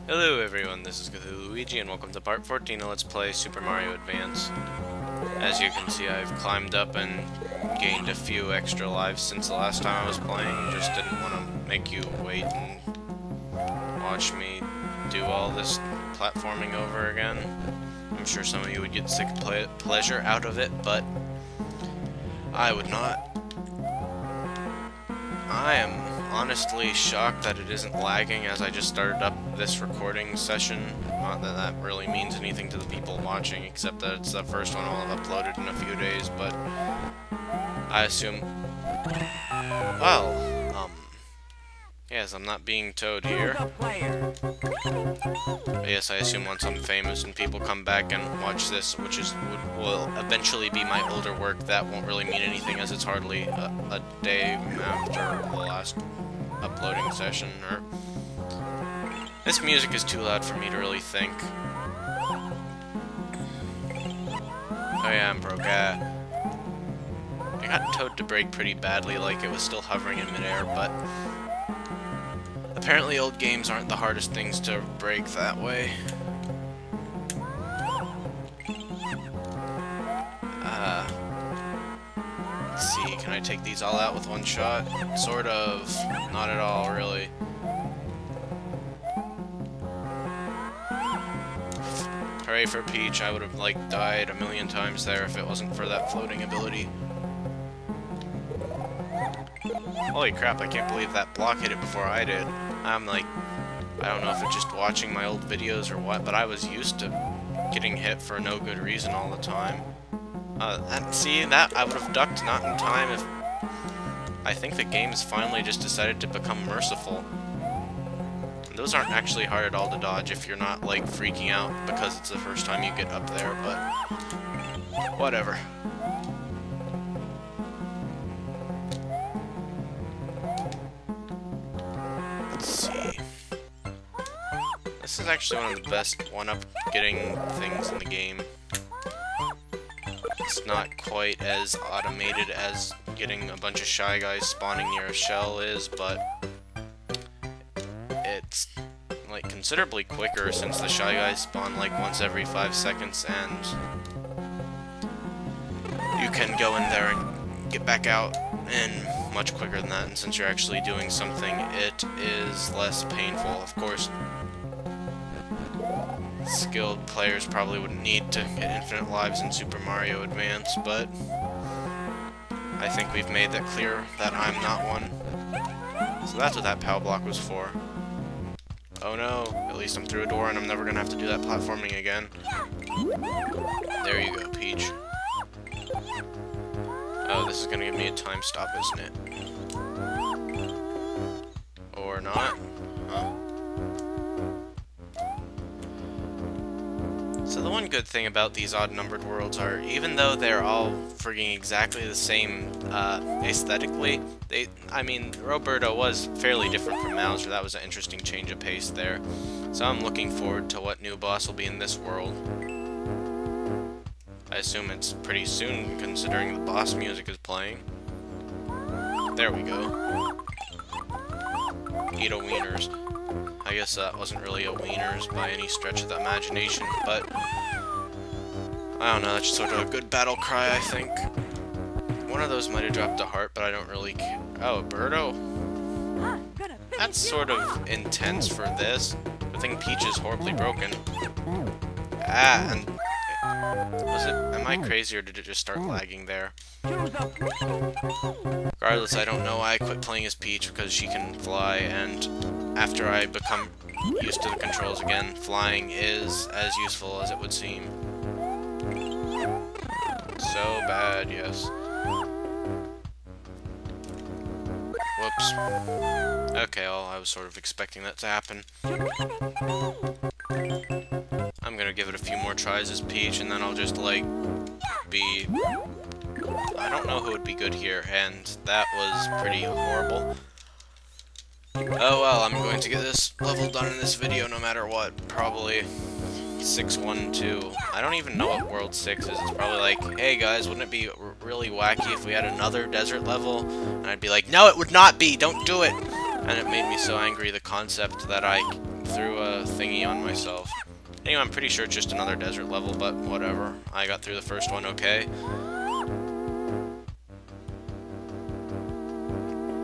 Hello everyone, this is Cthulhu Luigi and welcome to part 14 of Let's Play Super Mario Advance. As you can see, I've climbed up and gained a few extra lives since the last time I was playing. Just didn't want to make you wait and watch me do all this platforming over again. I'm sure some of you would get sick pleasure out of it, but I would not. I am honestly shocked that it isn't lagging as I just started up this recording session. Not that that really means anything to the people watching, except that it's the first one I'll have uploaded in a few days, but I assume... Well, yes, I'm not being towed here. But yes, I assume once I'm famous and people come back and watch this, which will eventually be my older work, that won't really mean anything as it's hardly a day after the last uploading session. Or this music is too loud for me to really think. Oh yeah, I'm broke. I got towed to brake pretty badly, like it was still hovering in midair, but apparently old games aren't the hardest things to break that way. Let's see, can I take these all out with one shot? Sort of. Not at all, really. Hooray for Peach, I would have, like, died a million times there if it wasn't for that floating ability. Holy crap, I can't believe that block hit it before I did. I'm like, I don't know if it's just watching my old videos or what, but I was used to getting hit for no good reason all the time. See, that I would have ducked not in time if... I think the game has finally just decided to become merciful. And those aren't actually hard at all to dodge if you're not, like, freaking out because it's the first time you get up there, but... whatever. Let's see. This is actually one of the best one-up getting things in the game. It's not quite as automated as getting a bunch of Shy Guys spawning near a shell is, but it's like considerably quicker since the Shy Guys spawn like once every 5 seconds, and you can go in there and get back out in much quicker than that, and since you're actually doing something, it is less painful. Of course, skilled players probably wouldn't need to get infinite lives in Super Mario Advance, but I think we've made that clear that I'm not one. So that's what that POW block was for. Oh no, at least I'm through a door and I'm never gonna have to do that platforming again. There you go, Peach. Oh, this is gonna give me a time stop, isn't it? Or not? Huh. So the one good thing about these odd-numbered worlds are, even though they're all frigging exactly the same aesthetically, I mean, Roberto was fairly different from Mouser. That was an interesting change of pace there. So I'm looking forward to what new boss will be in this world. I assume it's pretty soon, considering the boss music is playing. There we go. Eat a wieners. I guess that wasn't really a wieners by any stretch of the imagination, but I don't know, that's just sort of a good battle cry, I think. One of those might have dropped a heart, but I don't really care. Oh, Birdo? That's sort of intense for this. I think Peach is horribly broken. Ah, and... am I crazy or did it just start lagging there? Regardless, I don't know why I quit playing as Peach, because she can fly, and after I become used to the controls again, flying is as useful as it would seem. So bad, yes. Whoops. Okay, well, I was sort of expecting that to happen. I'm gonna give it a few more tries as Peach, and then I'll just, like, be... I don't know who would be good here, and that was pretty horrible. Oh well, I'm going to get this level done in this video no matter what. Probably 612. I don't even know what World 6 is. It's probably like, hey guys, wouldn't it be really wacky if we had another desert level? And I'd be like, no, it would not be! Don't do it! And it made me so angry, the concept, that I through a thingy on myself. Anyway, I'm pretty sure it's just another desert level, but whatever. I got through the first one okay.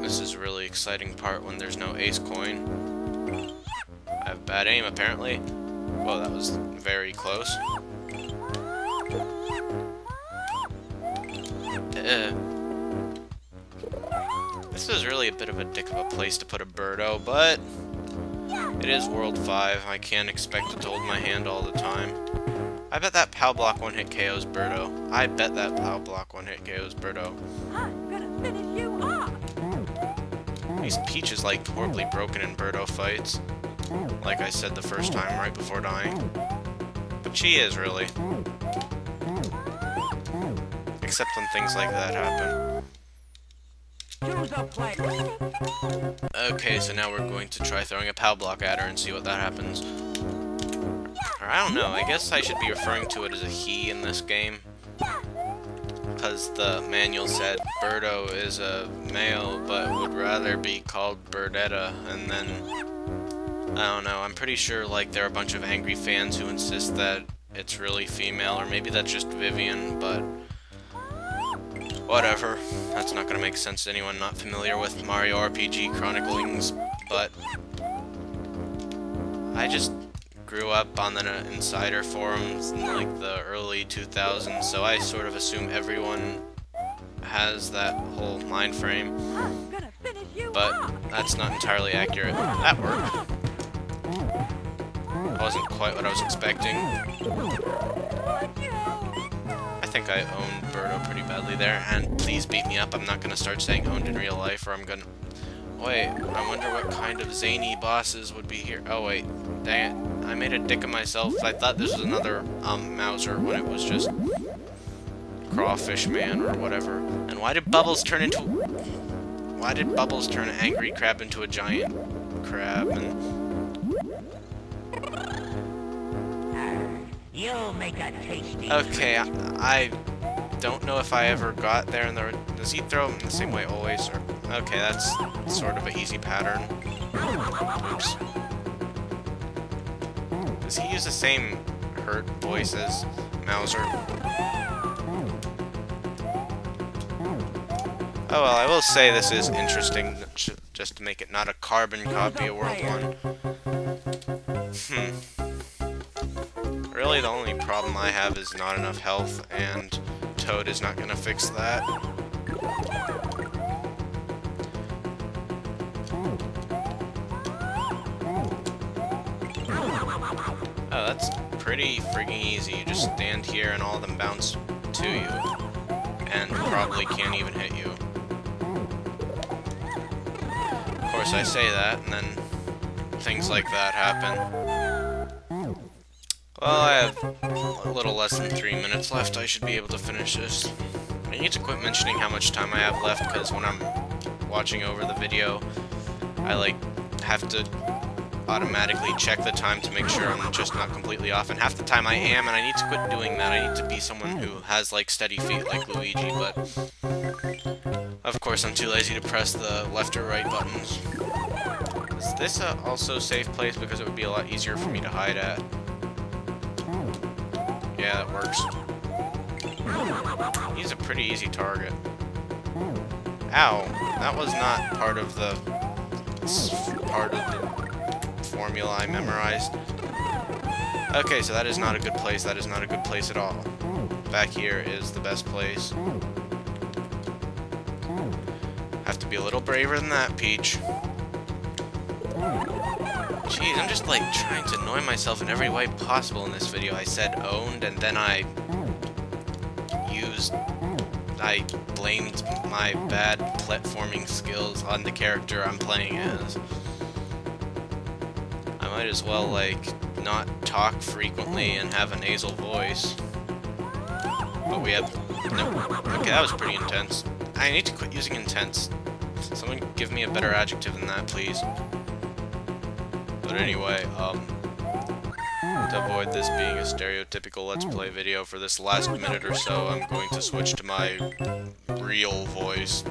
This is a really exciting part when there's no ace coin. I have bad aim, apparently. Whoa, that was very close. This is really a bit of a dick of a place to put a Birdo, but it is World 5. I can't expect it to hold my hand all the time. I bet that POW block one-hit KO's Birdo. I bet that POW block one-hit KO's Birdo. I'm gonna finish you off. These Peach is like horribly broken in Birdo fights. Like I said the first time, right before dying. But she is, really. Except when things like that happen. Okay, so now we're going to try throwing a POW block at her and see what that happens. Or I don't know, I guess I should be referring to it as a he in this game. Because the manual said Birdo is a male, but would rather be called Birdetta, and then I don't know, I'm pretty sure like there are a bunch of angry fans who insist that it's really female, or maybe that's just Vivian, but whatever. That's not gonna make sense to anyone not familiar with Mario RPG Chroniclings, but I just grew up on the Insider forums in like the early 2000s, so I sort of assume everyone has that whole mind frame, but that's not entirely accurate. That worked. Wasn't quite what I was expecting. I think I owned Birdo pretty badly there, and please beat me up. I'm not gonna start saying owned in real life, or I'm gonna... Wait, I wonder what kind of zany bosses would be here. Oh wait, dang it. I made a dick of myself. I thought this was another Mouser when it was just Crawfish Man or whatever. And why did Bubbles turn into... Why did Bubbles turn an angry crab into a giant crab? And... You'll make a tasty. Okay, I don't know if I ever got there in the... Does he throw them in the same way always? Or, okay, that's sort of an easy pattern. Oops. Does he use the same hurt voice as Mouser? Oh well, I will say this is interesting, just to make it not a carbon copy of World 1. Really, the only problem I have is not enough health, and Toad is not gonna fix that. Oh, that's pretty friggin' easy. You just stand here and all of them bounce to you, and probably can't even hit you. Of course, I say that, and then things like that happen. Well, I have a little less than 3 minutes left. I should be able to finish this. I need to quit mentioning how much time I have left, because when I'm watching over the video, I like have to automatically check the time to make sure I'm just not completely off, and half the time I am, and I need to quit doing that. I need to be someone who has like steady feet like Luigi, but of course I'm too lazy to press the left or right buttons. Is this also a safe place, because it would be a lot easier for me to hide at? Yeah, that works. He's a pretty easy target. Ow, that was not part of the formula I memorized. Okay, so that is not a good place. That is not a good place at all. Back here is the best place. Have to be a little braver than that, Peach. Jeez, I'm just like trying to annoy myself in every way possible in this video. I said owned, and then I blamed my bad platforming skills on the character I'm playing as. I might as well, like, not talk frequently and have a nasal voice. But we have... No. Okay, that was pretty intense. I need to quit using intense. Someone give me a better adjective than that, please. But anyway, to avoid this being a stereotypical Let's Play video for this last minute or so, I'm going to switch to my real voice.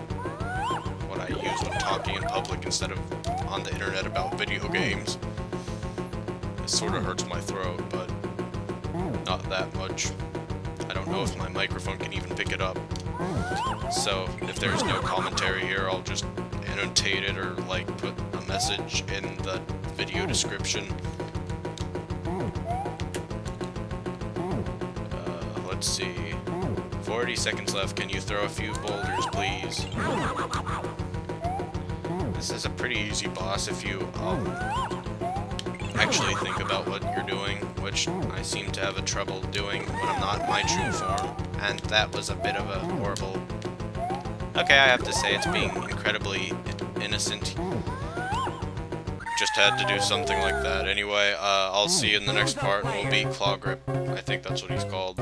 What I use when talking in public instead of on the internet about video games. It sort of hurts my throat, but not that much. I don't know if my microphone can even pick it up. So if there's no commentary here, I'll just annotate it or like put a message in the video description. Let's see. 40 seconds left. Can you throw a few boulders, please? This is a pretty easy boss if you actually think about what you're doing, which I seem to have a trouble doing when I'm not in my true form, and that was a bit of a horrible... Okay, I have to say it's being incredibly innocent. Just had to do something like that. Anyway, I'll see you in the next part, and we'll beat Claw Grip. I think that's what he's called.